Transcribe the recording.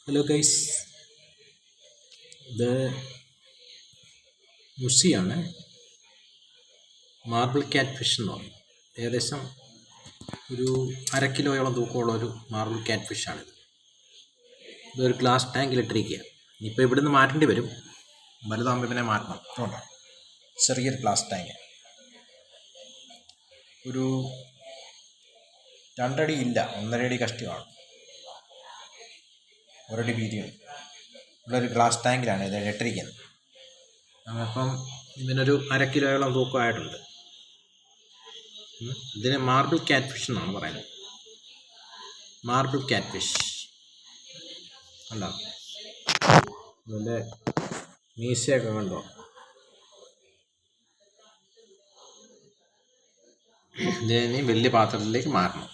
Hello guys, ഇത് മുഷിയാണ്. Marble cat fish എന്ന് പറയും. ഏകദേശം ഒരു 1/2 കിലോയോളം തൂക്കമുള്ള ഒരു മാർബിൾ ക്യാറ്റ് ഫിഷാണിത്. ഇതൊരു ഗ്ലാസ് ടാങ്കിലിട്ടിരിക്കുക. ഇപ്പോൾ ഇവിടുന്ന് മാറ്റേണ്ടി വരും, വലുതാകുമ്പോൾ പിന്നെ മാറ്റണം. അതുകൊണ്ടാണ് ചെറിയൊരു ഗ്ലാസ് ടാങ്ക്. ഒരു 2 അടി ഇല്ല, 1.5 അടി കഷ്ടി കാണും. 1 അടി വീതിയുണ്ട്. ഉള്ളൊരു ഗ്ലാസ് ടാങ്കിലാണ് ഇത് ഇട്ടിരിക്കുന്നത്. അപ്പം ഇതിനൊരു 1/2 കിലോയോളം തൂക്കമായിട്ടുണ്ട്. ഇതിന് മാർബിൾ ക്യാറ്റ് ഫിഷ് എന്നാണ് പറയുന്നത്. മാർബിൾ ക്യാറ്റ് ഫിഷ് കണ്ടോ, ഇതിൻ്റെ മീശയൊക്കെ കണ്ടോ. ഇതിനെ വലിയ പാത്രത്തിലേക്ക് മാറണം.